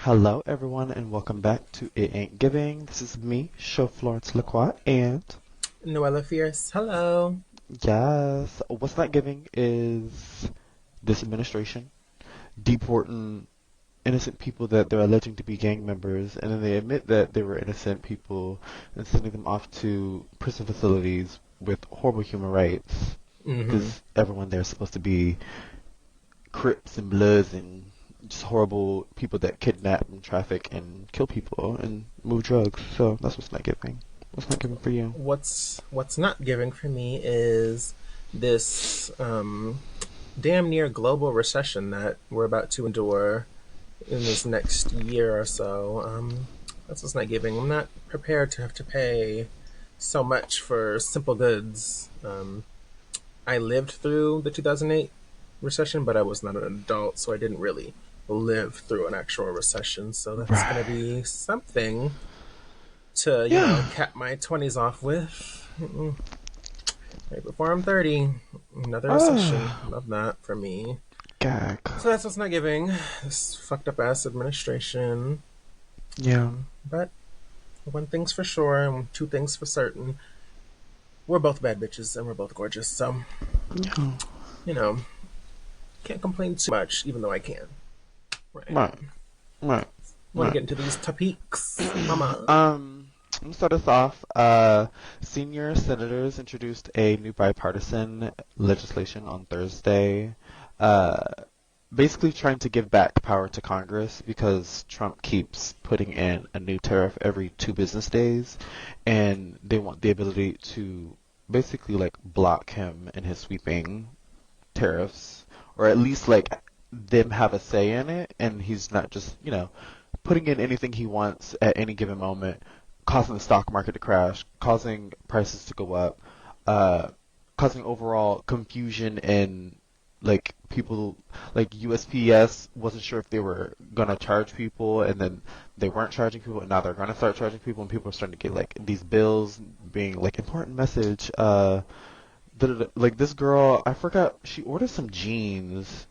Hello, everyone, and welcome back to It Ain't Giving. This is me, Show Florence Lacroix, and Noella Fierce. Hello. yes, what's not giving is this administration deporting innocent people that they're alleging to be gang members, and then they admit that they were innocent people and sending them off to prison facilities with horrible human rights Mm-hmm. because everyone there is supposed to be Crips and Bloods and just horrible people that kidnap and traffic and kill people and move drugs. So that's what's not giving. What's not giving for you? What's not giving for me is this damn near global recession that we're about to endure in this next year or so. That's what's not giving. I'm not prepared to have to pay so much for simple goods. I lived through the 2008 recession, but I was not an adult, so I didn't really live through an actual recession. So that's going to Right. be something to, Yeah. cap my 20s off with. Right before I'm 30, another recession. Oh, Love that for me. gag. So that's what's not giving. This fucked up ass administration. Yeah. But one thing's for sure, and two things for certain. We're both bad bitches, and we're both gorgeous. So, Yeah. you know, can't complain too much, even though I can. Right. Right. Right. Want to Right. get into these topics, mama? I'm gonna start us off. Senior senators introduced a new bipartisan legislation on Thursday. Uh, Basically trying to give back power to Congress because Trump keeps putting in a new tariff every 2 business days, and they want the ability to basically like block him in his sweeping tariffs, or at least like them have a say in it, and he's not just putting in anything he wants at any given moment, causing the stock market to crash, causing prices to go up, uh, causing overall confusion and like people like USPS wasn't sure if they were gonna charge people, and then they weren't charging people, and now they're gonna start charging people, and people are starting to get like these bills being like important message. Like this girl, I forgot, she ordered some jeans,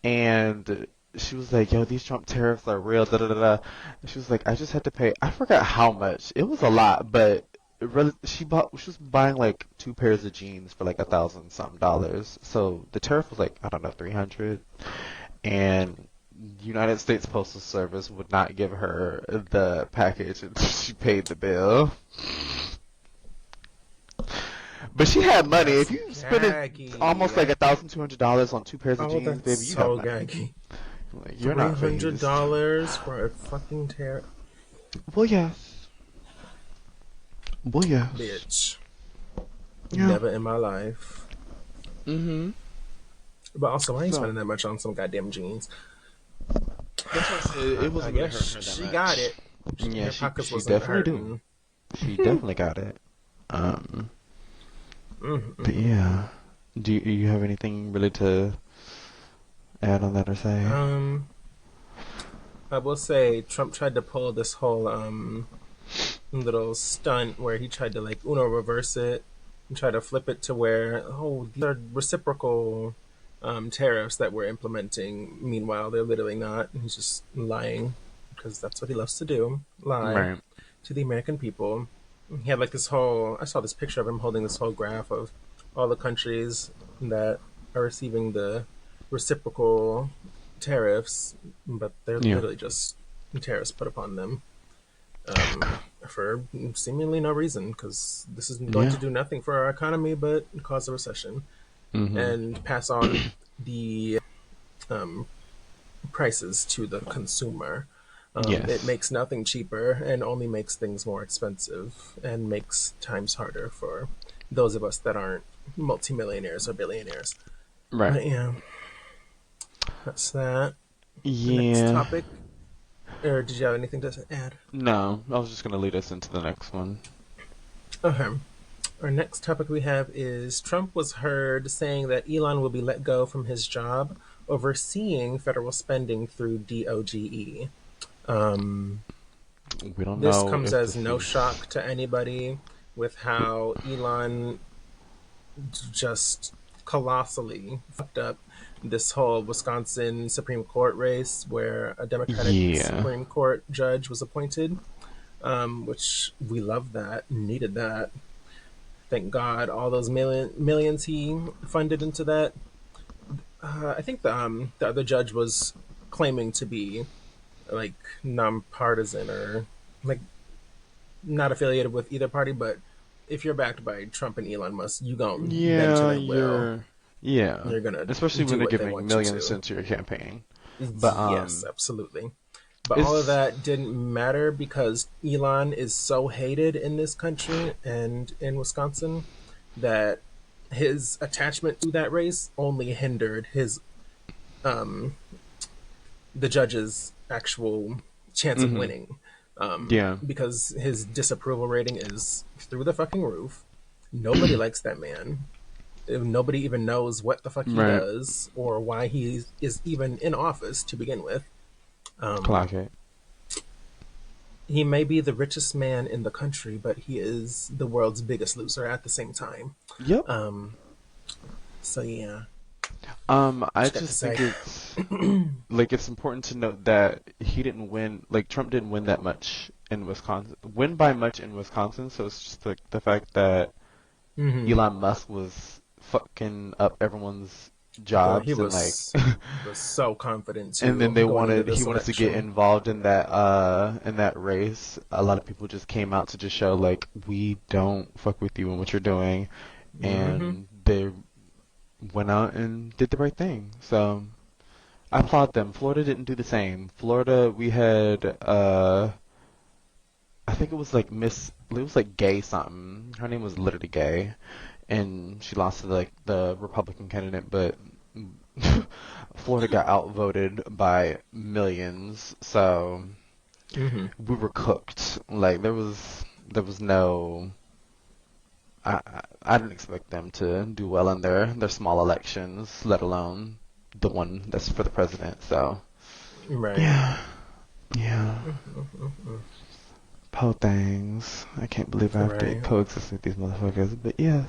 and she was like, "Yo, these Trump tariffs are real." Da da da da. And she was like, "I just had to pay. I forgot how much. It was a lot, but it really, she was buying like 2 pairs of jeans for like 1,000 something dollars. So the tariff was like I don't know 300, and United States Postal Service would not give her the package until she paid the bill. But she had money. If That's you spending almost like gaggy. $1,200 on 2 pairs of Oh, jeans, that's baby, you have so money. gaggy. Like, you're Three not hundred phased. dollars for a fucking tear, Well, yes. Well, yes. bitch. Yeah. Never in my life. Mm-hmm. But also, why are you So, spending that much on some goddamn jeans? that's what I said. It I wasn't really hurting guess her that she got much. it. Yeah, Her she pockets she wasn't definitely do. hurting. She definitely got it. Um, but Mm-mm. yeah. Do you have anything really to add on that or say? Um, I will say Trump tried to pull this whole little stunt where he tried to like Uno reverse it and try to flip it to where these are reciprocal tariffs that we're implementing. Meanwhile, they're literally not. And he's just lying because that's what he loves to do, lie Right. to the American people. He had like this whole. I saw this picture of him holding this whole graph of all the countries that are receiving the reciprocal tariffs, but they're Yeah. literally just tariffs put upon them for seemingly no reason, because this is going to Yeah. do nothing for our economy but cause a recession Mm-hmm. and pass on the um, prices to the consumer. It Yes. makes nothing cheaper and only makes things more expensive and makes times harder for those of us that aren't multimillionaires or billionaires. Right. But yeah, that's that. Next Yeah. topic. Or did you have anything to add? No, I was just gonna lead us into the next one. Okay. Our next topic we have is Trump was heard saying that Elon will be let go from his job overseeing federal spending through DOGE. Um, We don't this know comes if as this no is. shock to anybody with how Elon just colossally fucked up this whole Wisconsin Supreme Court race where a Democratic Yeah. Supreme Court judge was appointed, which we love that, needed that. Thank God, all those millions he funded into that. I think the other judge was claiming to be like nonpartisan or like not affiliated with either party, but if you're backed by Trump and Elon Musk, you gonna bend to Yeah, their will. you're. Yeah. You're gonna Especially when do they're what they giving want you millions to. into your campaign. But Yes, absolutely. But all of it's that didn't matter because Elon is so hated in this country and in Wisconsin that his attachment to that race only hindered his the judge's actual chance of mhm. winning. Yeah. Because his disapproval rating is through the fucking roof. Nobody likes that man. Nobody even knows what the fuck he Right. does or why he is even in office to begin with. Clock it. He may be the richest man in the country, but he is the world's biggest loser at the same time. Yep. So yeah, I what you got to just think say? it's important to note that he didn't win, like Trump didn't win that much in Wisconsin, win by much in Wisconsin. So it's just like the fact that Mm-hmm. Elon Musk was fucking up everyone's Girl, he jobs and like, was so confident and too then they going into he this wanted to get election. involved in that race. A lot of people just came out to just show like we don't fuck with you and what you're doing, Mm-hmm. and they went out and did the right thing. So I applaud them. Florida didn't do the same. Florida, we had I think it was like it was like Gay something. Her name was literally Gay, and she lost to like the Republican candidate, but Florida got outvoted by millions. So Mm-hmm. we were cooked. Like there was no. I didn't expect them to do well in their small elections, let alone the one that's for the president. So Right. yeah, yeah. Po things. I can't believe I have to Right. coexist with these motherfuckers. But yes.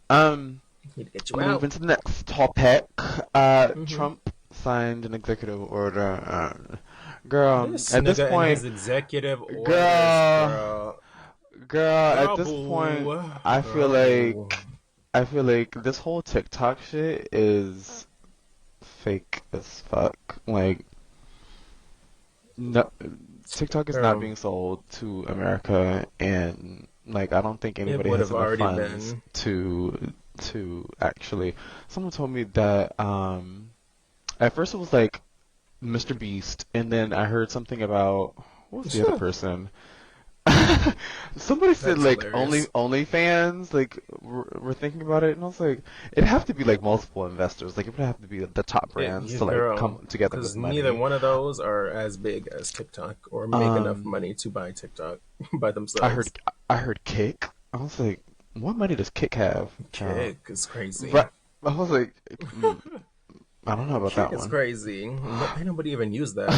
Um, Need to get you out. moving to the next topic. Mm-hmm. Trump signed an executive order. Girl, This at this nigga and point, his executive orders, girl, girl. at Girl, this point, boo. Girl, boo. I feel like this whole TikTok shit is fake as fuck. Like, no, TikTok is not Girl, being sold to America, and like I don't think it anybody would has have enough already funds been. to actually. Someone told me that at first it was like Mr. Beast, and then I heard something about what was the other person? Somebody said That's like hilarious. OnlyFans, like we're thinking about it, and I was like, it'd have to be like multiple investors, like it would have to be the top brands You to like girl, come together because with neither money. one of those are as big as TikTok or make enough Um, money to buy TikTok by I themselves. heard I heard Kick. I was like, what money does Kick have, child? Kick is crazy. Right. I was like, I don't know about Kick that is one. crazy. No, ain't nobody even use that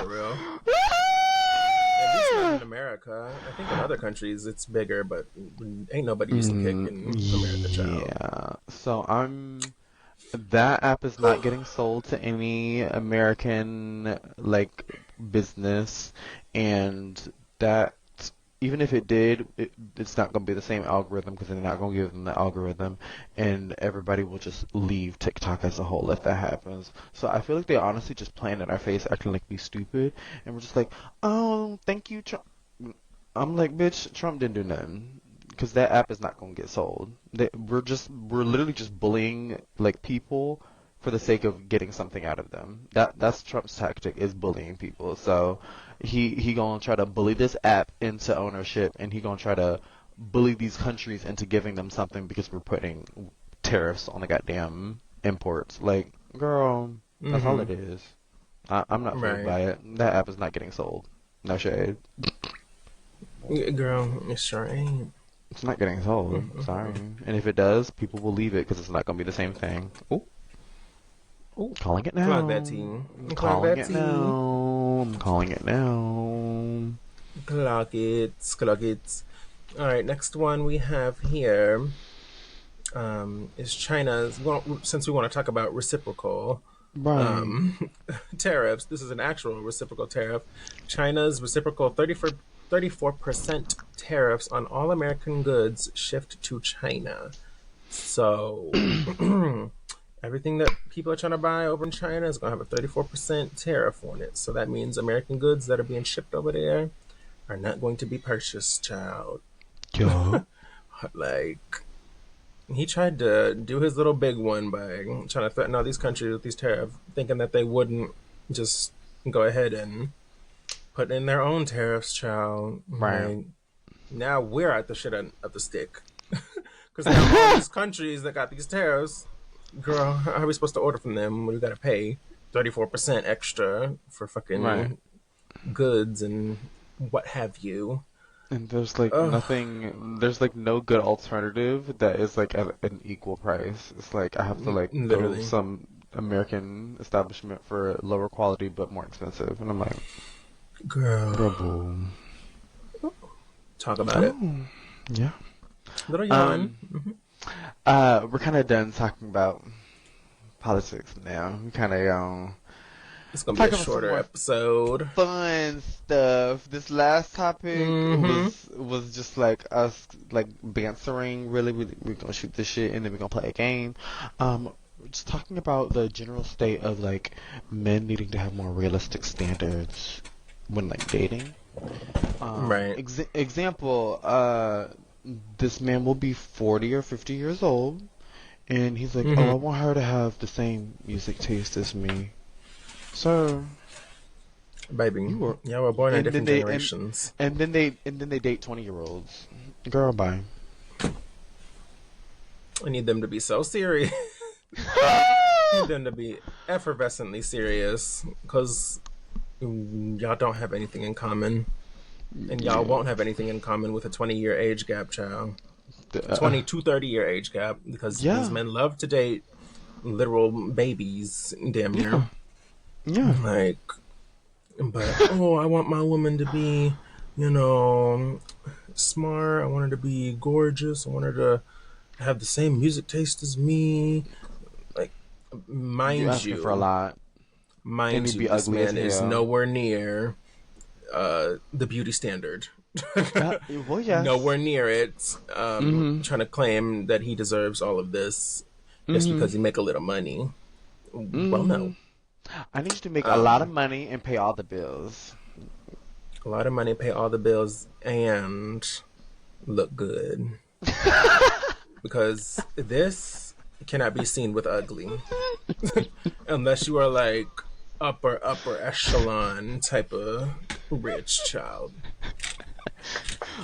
for real. At least not in America. I think in other countries it's bigger, but ain't nobody using Kick in America, child. Yeah. So that app is not getting sold to any American like business, and that even if it did, it's not going to be the same algorithm because they're not going to give them the algorithm, and everybody will just leave TikTok as a whole if that happens. So I feel like they honestly just playing in our face, acting like we stupid, and we're just like, oh, thank you, Trump. I'm like, bitch, Trump didn't do nothing. Because that app is not going to get sold. We're literally just bullying like people for the sake of getting something out of them. That's Trump's tactic is bullying people. So he gonna try to bully this app into ownership, and he gonna try to bully these countries into giving them something because we're putting tariffs on the goddamn imports. Like, girl, that's all Mm-hmm. it is. I'm not fooled Right. by it. That app is not getting sold. No shade. Girl, it sure ain't. It's not getting sold. Sorry. And if it does, people will leave it because it's not going to be the same thing. Oh, Ooh, calling it clock that now. tea. I'm Clock calling that it tea. now. I'm calling it now. Clock it. Clock it. All right, next one we have here. is China's. Well, since we want to talk about reciprocal Right. um, tariffs, this is an actual reciprocal tariff. China's reciprocal 34% tariffs on all American goods shift to China. So everything that people are trying to buy over in China is going to have a 34% tariff on it. So that means American goods that are being shipped over there are not going to be purchased, child. Yup. Like, he tried to do his little big one by trying to threaten all these countries with these tariffs, thinking that they wouldn't just go ahead and put in their own tariffs, child. Right. Like, now we're at the shit end of the stick. Because now all these countries that got these tariffs, girl, how are we supposed to order from them when we got to pay 34% extra for Right. fucking goods and what have you? And there's like Ugh, nothing, there's like no good alternative that is like at an equal price. It's like I have to like go to literally. some American establishment for lower quality but more expensive. And I'm like, Girl, girl, boo. talk about it. Oh, yeah. Little yawn. Um, we're kind of done talking about politics now. We kind of It's gonna be talk a about some shorter more episode. fun stuff. This last topic Mm-hmm. was just like us like bantering. Really, we're gonna shoot this shit and then we're gonna play a game. Just talking about the general state of like men needing to have more realistic standards when like dating. Right. Example, this man will be 40 or 50 years old, and he's like, "Oh, I Mm-hmm. want her to have the same music taste as me." Sir, Baby, you were, y'all were born in and then different they generations. and then they date 20-year-olds. Girl, bye. I need them to be so serious. I need them to be effervescently serious because y'all don't have anything in common. And y'all Yeah. won't have anything in common with a 20-year age gap, child. Uh, 20 to 30-year age gap because these yeah. men love to date literal babies, damn Yeah. near. Yeah. Like, but, oh, I want my woman to be, you know, smart. I want her to be gorgeous. I want her to have the same music taste as me. Like, You mind asking for a you, lot, and mind he'd you, be this ugly as man is hell. nowhere near the beauty standard. Well, Nowhere yes. near it. Mhm. Trying to claim that he deserves all of this just Mhm. because he make a little money. Well, Mhm. no. I need you to make a lot of Um, money and pay all the bills. a lot of money, pay all the bills, and look good because this cannot be seen with ugly unless you are like upper echelon type of rich child.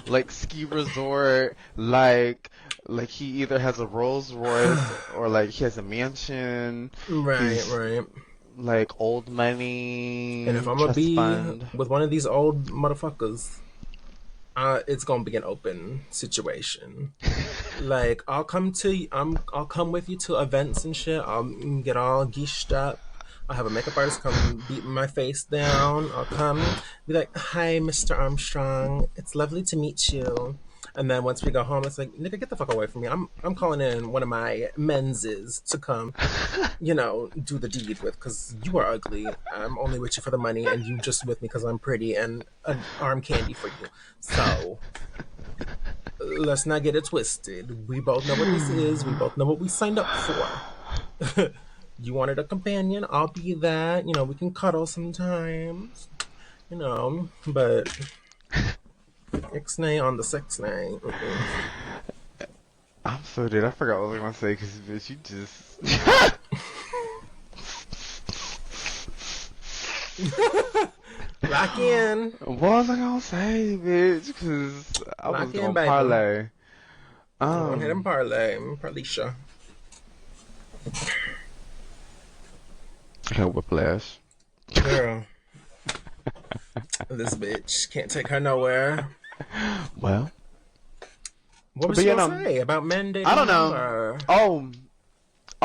Like ski resort, like he either has a Rolls Royce or like he has a mansion. Right, He's right. like old And if money, I'm gonna trust be fund. with one of these old motherfuckers, it's gonna be an open situation. Like I'll come with you to events and shit. I'll get all geeshed up. I'll have a makeup artist come beat my face down. I'll come be like, "Hi, Mr. Armstrong. It's lovely to meet you." And then once we go home, it's like, "Nigga, get the fuck away from me. I'm calling in one of my menses to come, do the deed with because you are ugly. I'm only with you for the money, and you just with me because I'm pretty and an arm candy for you. So let's not get it twisted. We both know what this is. We both know what we signed up for. You wanted a companion, I'll be that. We can cuddle sometimes. But ixnay on the sex nay. I'm so dead. I forgot what I was gonna say because bitch, you just. Lock in. What was I gonna say, bitch? Because I was Lock in, gonna baby. parlay. Go ahead and Um, parlay. Parlisha. I whiplash. Girl, this bitch can't take her nowhere. Well, What was but she you gonna know, say about men I dating don't know. younger?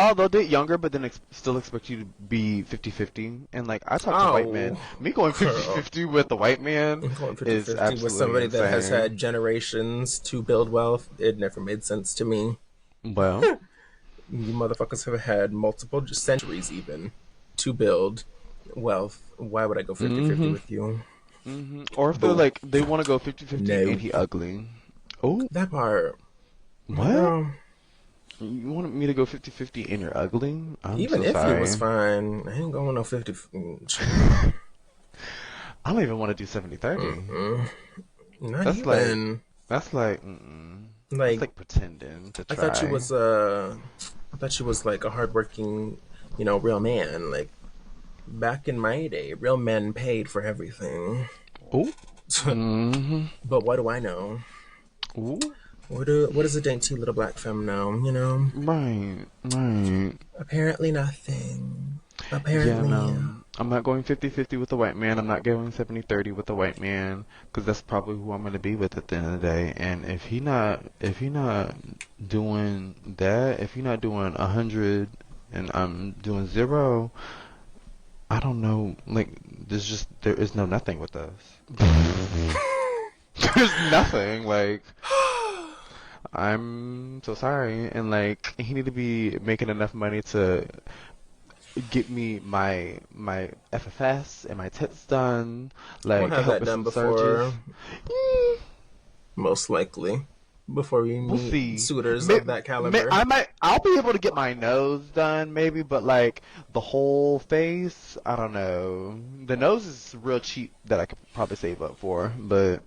Oh, they'll date younger, but then still expect you to be 50-50. And like, I talk to white men. Oh, Me going girl. 50-50 with a white man I'm going is 50-50 with absolutely somebody that has insane. had generations to build wealth. It never made sense to me. Well, You motherfuckers have had multiple centuries even to build wealth. Why would I go 50-50 mm-hmm, with you? mm-hmm. Or if they're Boo. like, they want to go 50-50 and No. he ugly. Oh, That part. what? Girl, You want me to go 50-50 and you're ugly? I'm even so if it was sorry. fine, I ain't going no 50. I don't even want to do 70-30. Not That's like, even. that's like, mm-mm. That's Like, like pretending to I thought you try. was, I thought you was like a hardworking, real man. Like, back in my day, real men paid for everything. Oh, mm-hmm. But what do I know? Ooh. What does a dainty little black femme know? Right, right. Apparently nothing. Yeah, Apparently. no. I'm not going 50-50 with the white man. I'm not going 70-30 with the white man because that's probably who I'm going to be with at the end of the day. And if he not doing that, if he not doing 100 and I'm doing 0, I don't know. Like, there is no nothing with us. There's nothing. Like, I'm so sorry. And like, he need to be making enough money to get me my FFS and my tits done, We'll like have help that with done some surges. before, Mm, most likely. Before we we'll meet see. suitors of that caliber. I'll be able to get my nose done maybe, but like the whole face, I don't know. The nose is real cheap that I could probably save up for, but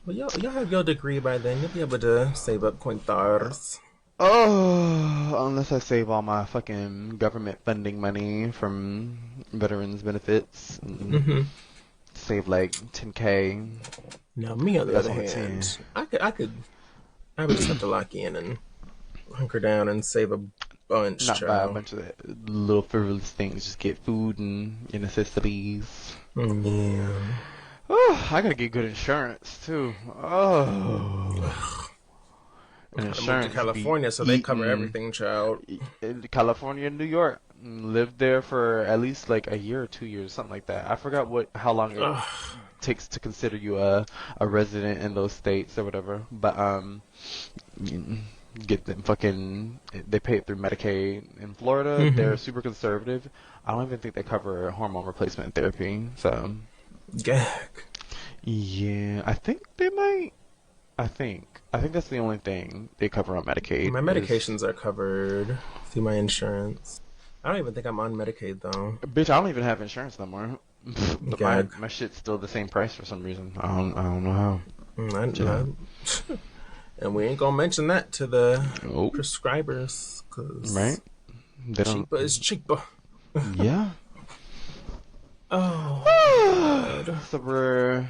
Well, you'll have your degree by then. You'll be able to save up quintars. oh, unless I save all my fucking government funding money from veterans benefits, and Mm-hmm. save like 10K. Now, me on the That's other only 10. hand, I would just have to lock in and hunker down and save a bunch, Not buy a child. bunch of little frivolous things. Just get food and your necessities. Yeah. Oh, I gotta get good insurance too. Oh, and Gotta move to insurance be California so they cover eating. everything, child. In California and New York. Lived there for at least like a year or 2 years, something like that. I forgot how long it Ugh. takes to consider you a resident in those states or whatever. But you get them fucking. They pay it through Medicaid in Florida. They're super conservative. I don't even think they cover hormone replacement therapy. So Gag. yeah, I think they might. I think that's the only thing they cover on Medicaid My is. medications are covered through my insurance. I don't even think I'm on Medicaid though. Bitch, I don't even have insurance no more. But my Gag. my shit's still the same price for some reason. I don't know how. Yeah. And we ain't gonna mention that to the Oh, prescribers, right? cause They don't. cheaper is cheaper. Yeah. Oh God. So we're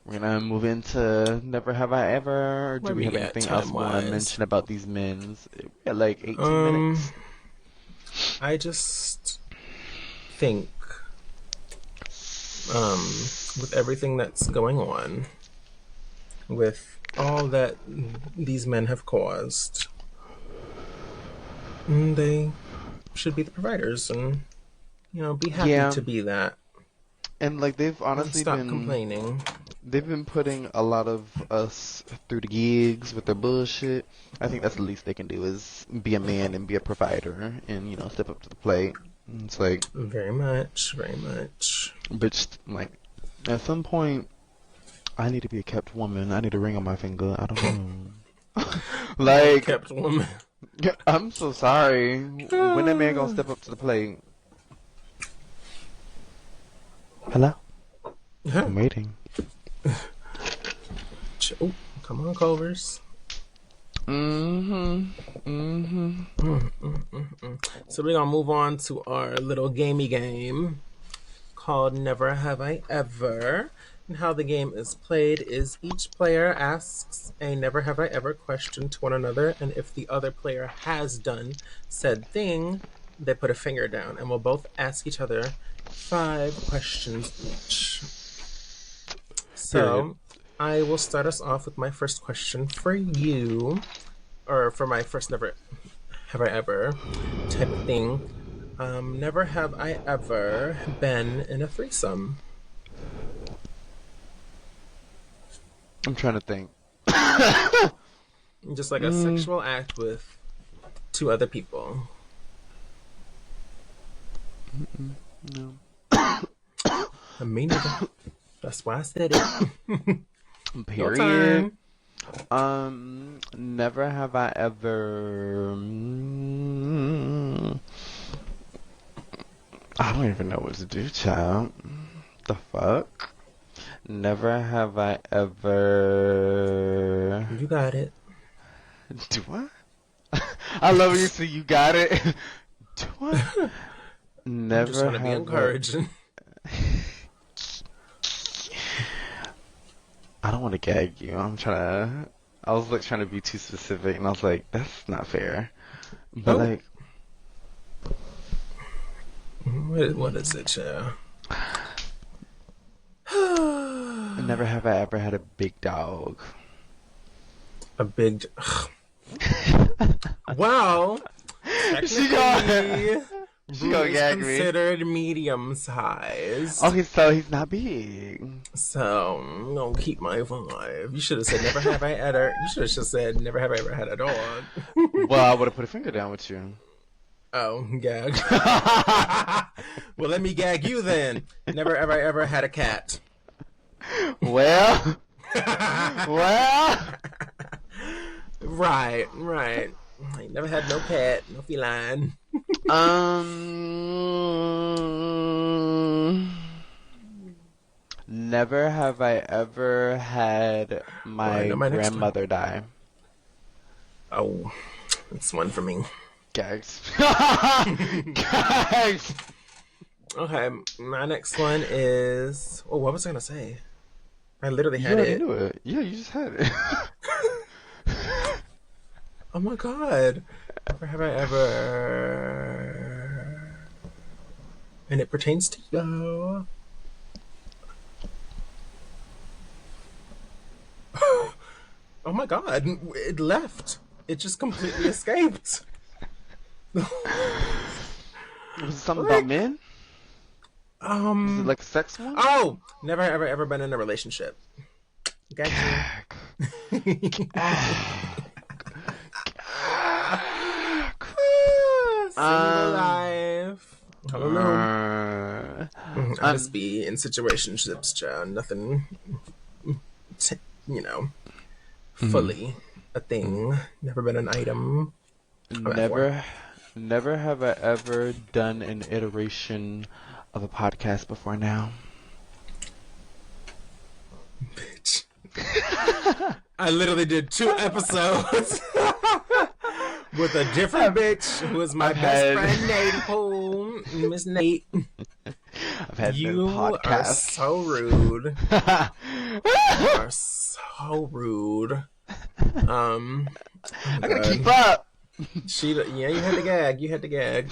gonna move into Never Have I Ever. Or do Where we have we at anything else time we want to wise? mention about these men's? We got like 18 Um, minutes. I just think, with everything that's going on, with all that these men have caused, they should be the providers and be happy Yeah, to be that and like and stop complaining. they've been putting a lot of us through the gigs with their bullshit. I think that's the least they can do is be a man and be a provider and step up to the plate. And it's like, Very much, very much. bitch, like at some point I need to be a kept woman. I need a ring on my finger. I don't know. Like, Kept woman. I'm so sorry. When that man gonna step up to the plate? Hello? I'm waiting. Oh, come on, Culvers. Mm-hmm. Mm-hmm. So we're gonna move on to our little gamey game called Never Have I Ever. And how the game is played is each player asks a Never Have I Ever question to one another, and if the other player has done said thing, they put a finger down, and we'll both ask each other 5 questions each. Period. So I will start us off with my first question for you, or for my first Never Have I Ever type of thing. Never have I ever been in a threesome. I'm trying to think. Just like a sexual act with to other people. No. Me neither. That's why I said it. Your Period. turn. Never have I ever. I don't even know what to do, child. The fuck? Never have I ever. You got it. Do I? I love when you say you got it. Do I? I'm just Never trying to be have I. encouraging. I don't want to gag you. I'm trying to. I was like trying to be too specific, and I was like, that's not fair. But Oh, like, what is it, child? never have I ever had a big dog. A big. Well, She got. technically, She Root gonna is gag me. considered medium sized. Okay, so he's not big. So I'm gonna keep my vibe. You should have said never have I ever. You should have just said never have I ever had a dog. Well, I would have put a finger down with you. Oh, gag. Well, let me gag you then. Never ever ever had a cat. Well, well. Right. I never had no cat, no feline. Never have I ever had I my know my next one. grandmother die. Oh, it's one for me. Gags. Gags. Okay, my next one is. Oh, what was I gonna say? I literally You had already it. knew it. Yeah, you just had it. Oh my god. Never have I ever. And it pertains to you. Oh my god. It left. It just completely escaped. Was it something about Like, men? Was it like a sex one? Oh! Never ever ever been in a relationship. Gag you. Single life. I don't know. I just be in situationships, child. Nothing, you know, fully a thing. Never been an item. Never have I ever done an iteration of a podcast before now. Bitch. I literally did 2 episodes with a different bitch who is my I've best had- friend, Nate Poole. Miss Nate. I've had You no are podcasts. so rude. You are so rude. Oh I gotta keep up. Yeah, you had to gag. You had to gag.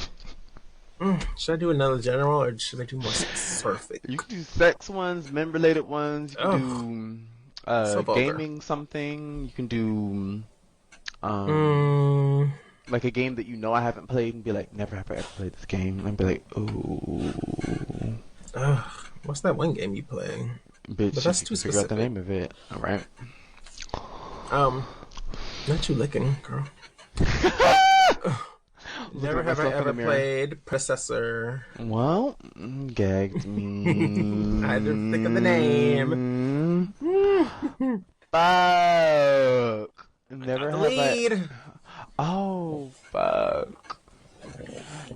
Should I do another general or should I do more specific? You can do sex ones, men related ones. You can so do vulgar. gaming something. You can do Mm, like a game that you know I haven't played and be like, never have I ever played this game. And be like, ooh, what's that one game you play? bitch, But that's you too can figure out the specific. name of it. All right. Not you licking, girl. Never have I myself in ever the mirror. played Predecessor. Well, gagged me. I had to think of the name. Fuck. Never have Lead. Oh, fuck.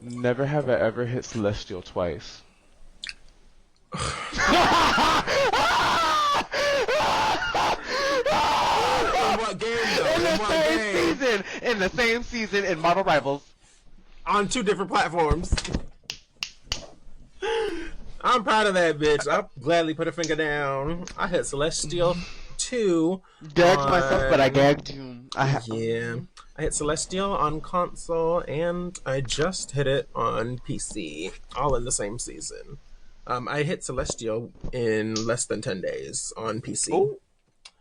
Never have I ever hit Celestial twice. In what game though? In what game? In the same season in Model Rivals. On 2 different platforms. I'm proud of that bitch. I'll gladly put a finger down. I hit Celestial 2. Gagged myself, but I gagged you. Yeah. I hit Celestial on console and I just hit it on PC. All in the same season. I hit Celestial in less than 10 days on PC. Oh,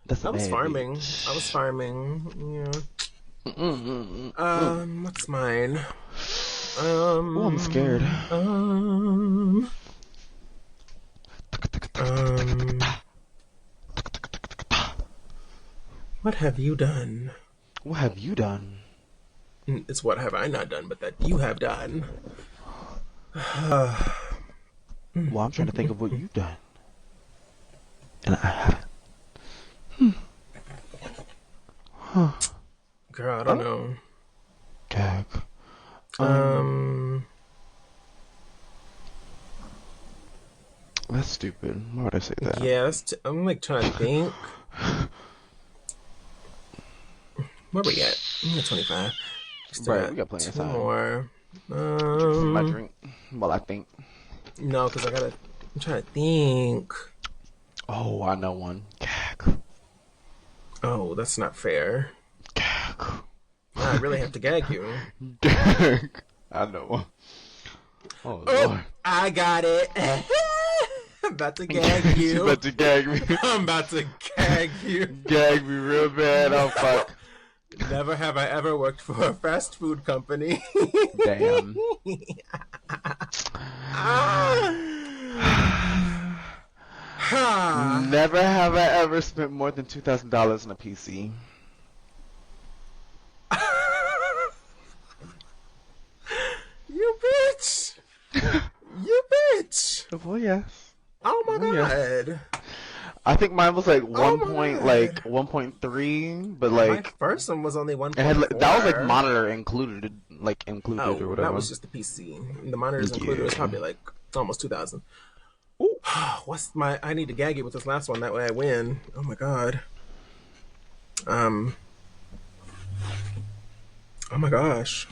that's I was bad, farming. bitch. I was farming. Yeah. What's mine? Oh, I'm scared. What have you done? What have you done? It's what have I not done, but that you have done. Well, I'm trying to think of what you've done, and I haven't. Huh. Girl, I don't Oh, know. gag. Um, That's stupid. Why would I say that? yeah, I'm like trying to think. Where we at? I'm at 25. Still Right, got we got plenty of two time. more. Drink some of my drink. Well, I think. No, because I'm trying to think. Oh, I know one. Gag. Oh, that's not fair. Gag. I really have to gag you. Gag. I know one. Oh, Oh, Lord. I got it. I'm about to gag She you. about to gag me. I'm about to gag you. Gag me real bad. Oh, fuck. Never have I ever worked for a fast food company. Damn. Never have I ever spent more than $2,000 on a PC. You bitch. You bitch. Well, yes. Oh my Well, yes. god. I think mine was like Oh one my point, god. like 1.3, but My like first one was only it had 1.4. that was like monitor included, like included or Oh, that whatever. was just the PC. The monitors included was probably like almost 2,000. Ooh. What's my? I need to gag it with this last one. That way I win. Oh my god. Um. Oh my gosh.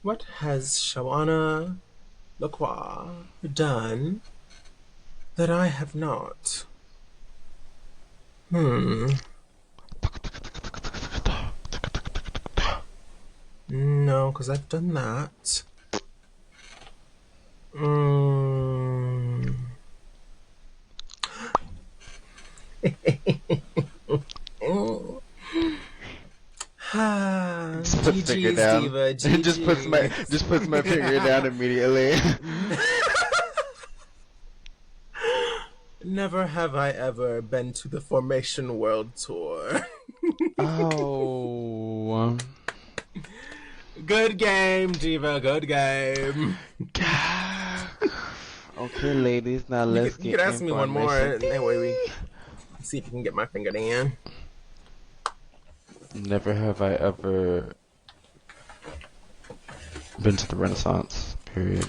What has Shawana Lacroix done that I have not? No, because I've done that. Just put finger GG's, down. Diva. It GG's. just puts my finger down immediately. Never have I ever been to the Formation World Tour. Oh. Good game, Diva. Good game. Okay, ladies, now You let's could, you get could ask me one more, information. and that way we see if you can get my finger in. Never have I ever been to the Renaissance. Period.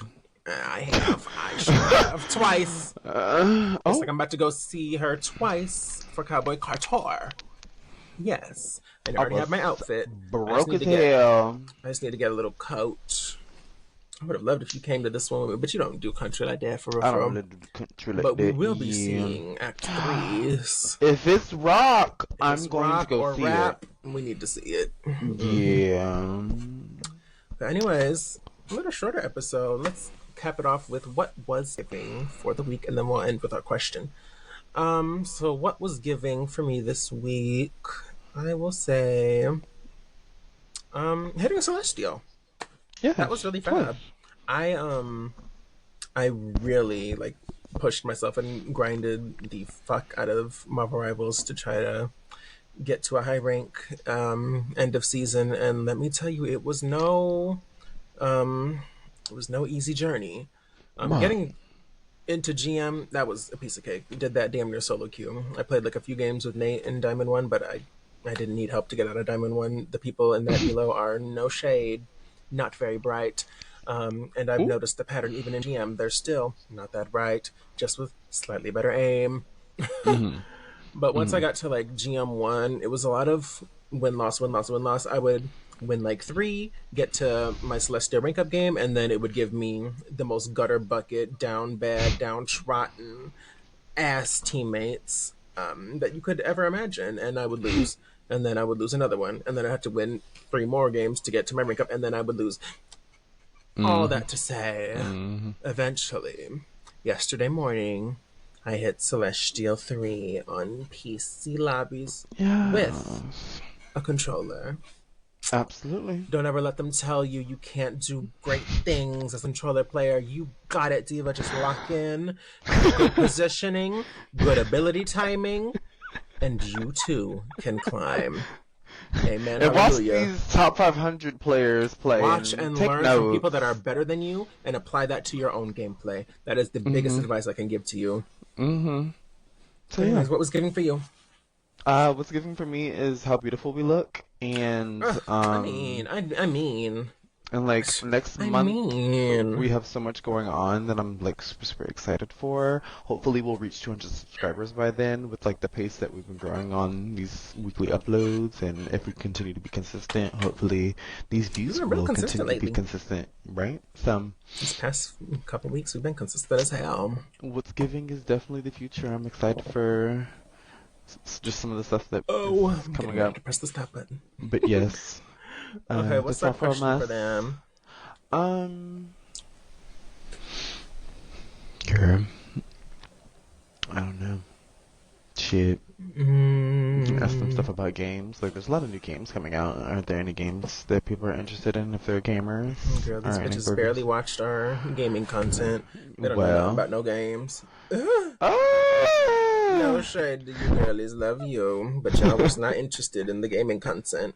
I have. I sure have. Twice. It's Oh, like I'm about to go see her twice for Cowboy Carter. Yes. And I already have my outfit. broke as hell. I just need to get a little coat. I would have loved if you came to this one with me, but you don't do country like that for real. I For don't real. really do country like But we that. will be Yeah. seeing Act 3's. If it's rock, If I'm it's going to rock go or see rap, we need to see it. it. Yeah. But anyways, a little shorter episode. Let's cap it off with what was giving for the week, and then we'll end with our question. So what was giving for me this week? I will say, hitting a Celestial. Yeah. That was really fab. I really like pushed myself and grinded the fuck out of Marvel Rivals to try to get to a high rank end of season, and let me tell you, it was no easy journey. Getting into GM, that was a piece of cake. Did that damn near solo queue. I played like a few games with Nate in Diamond 1, but I didn't need help to get out of Diamond 1. The people in that elo are no shade, not very bright. And I've noticed the pattern even in GM. They're still not that bright, just with slightly better aim. But once I got to like GM1, it was a lot of win loss, win loss, win loss. I would win like 3, get to my Celestial rank up game, and then it would give me the most gutter bucket, down bad, downtrodden ass teammates that you could ever imagine, and I would lose. And then I would lose another one, and then I had to win 3 more games to get to my rank up, and then I would lose. All that to say, eventually, yesterday morning, I hit Celestial 3 on PC lobbies Yeah. with a controller. Absolutely. Don't ever let them tell you you can't do great things as a controller player. You got it, Diva. Just lock in. Good positioning, good ability timing, and you too can climb. Amen. And watch Hallelujah. these top 500 players play Watch and and take learn from people that are notes. better than you and apply that to your own gameplay. That is the biggest Mhm. advice I can give to you. Mhm. So yeah. Anyways, what was giving for you? What's giving for me is how beautiful we look, Ugh, I mean, I mean, and like next I month mean. we have so much going on that I'm like super super excited for. Hopefully we'll reach 200 subscribers by then with like the pace that we've been growing on these weekly uploads, and if we continue to be consistent, hopefully these We've views been real will consistent continue to be lately. consistent, right? So These past couple weeks, we've been consistent as hell. what's giving is definitely the future. I'm excited for just some of the stuff that Oh, is I'm getting coming ready up. to press the stop button. But yes, Okay, what's that's all our from question for us. them? Um, girl, I don't know. Shit. You can ask them Mm, stuff about games. Like, there's a lot of new games coming out. Are there any games that people are interested in if they're gamers? girl, these Or any bitches barely burgers? watched our gaming content. They don't know nothing Well. about no games. No Ah! shade to you girlies, love you, but y'all was not interested in the gaming content,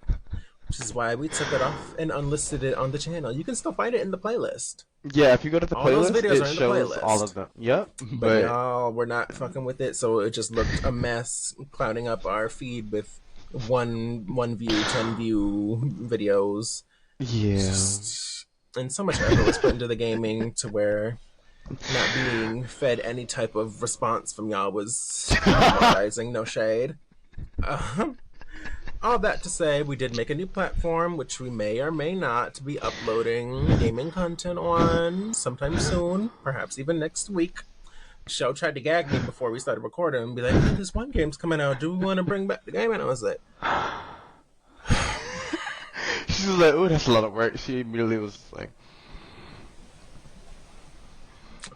which is why we took it off and unlisted it on the channel. You can still find it in the playlist. Yeah, if you go to the All those playlist, videos it are in the shows all of playlist. them. Yep, But but y'all were not fucking with it, so it just looked a mess, clouding up our feed with one view, 10 view videos. It's yeah. just, and so much effort was put into the gaming to where not being fed any type of response from y'all was demoralizing. No shade. Um, all that to say, we did make a new platform, which we may or may not be uploading gaming content on sometime soon, perhaps even next week. Show tried to gag me before we started recording and be like, "Hey, this one game's coming out. Do we want to bring back the game?" And I was like, She was like, "Oh, that's a lot of work." She immediately was like,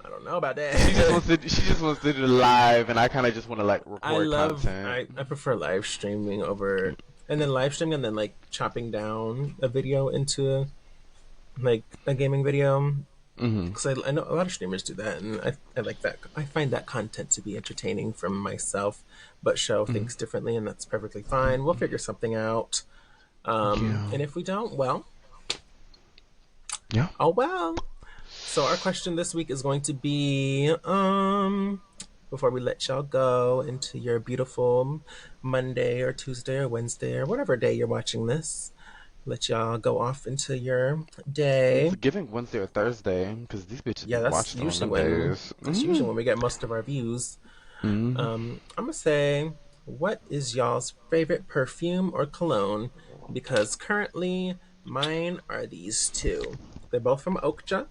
"I don't know about "She just that." wants to. She just wants to do live, and I kind of just want to like record content." I prefer live streaming over, and then live streaming and then like chopping down a video into like a gaming video. Hmm. Because I know a lot of streamers do that, and I like that. I find that content to be entertaining from myself, but Show Hmm. thinks differently, and that's perfectly fine. We'll figure something out. Yeah. And if we don't, well, Yeah. oh well. So our question this week is going to be, before we let y'all go into your beautiful Monday or Tuesday or Wednesday or whatever day you're watching this, let y'all go off into your It's day. giving Wednesday or Thursday because these bitches be Yeah, watching on Mondays. that's usually when we get most of our views. Mm-hmm. I'm gonna say, what is y'all's favorite perfume or cologne? Because currently mine are these two. They're both from Okja.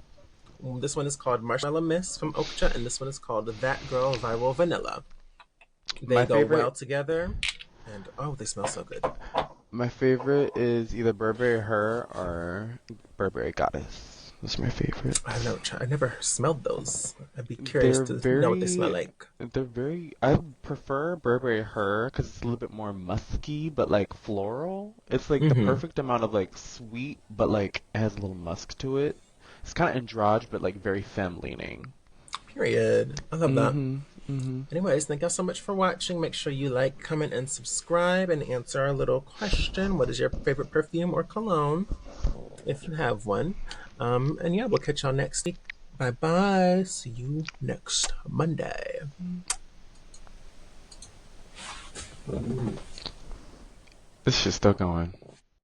This one is called Marshmallow Mist from Okja, and this one is called That Girl Viral Vanilla. They My go well favorite, together, and oh, they smell so good. my favorite is either Burberry Her or Burberry Goddess. That's my favorite. I never smelled those. I'd be curious They're to know what they smell very, like. they're very. I prefer Burberry Her because it's a little bit more musky, but like floral. It's like the Mm-hmm. perfect amount of like sweet, but like it has a little musk to it. It's kind of androgynous, but like very femme leaning. Period. I love that. Mhm. Mhm. Anyways, thank y'all so much for watching. Make sure you like, comment, and subscribe and answer our little question. What is your favorite perfume or cologne? If you have one. And yeah, we'll catch y'all next week. Bye bye. See you next Monday. This shit's still going.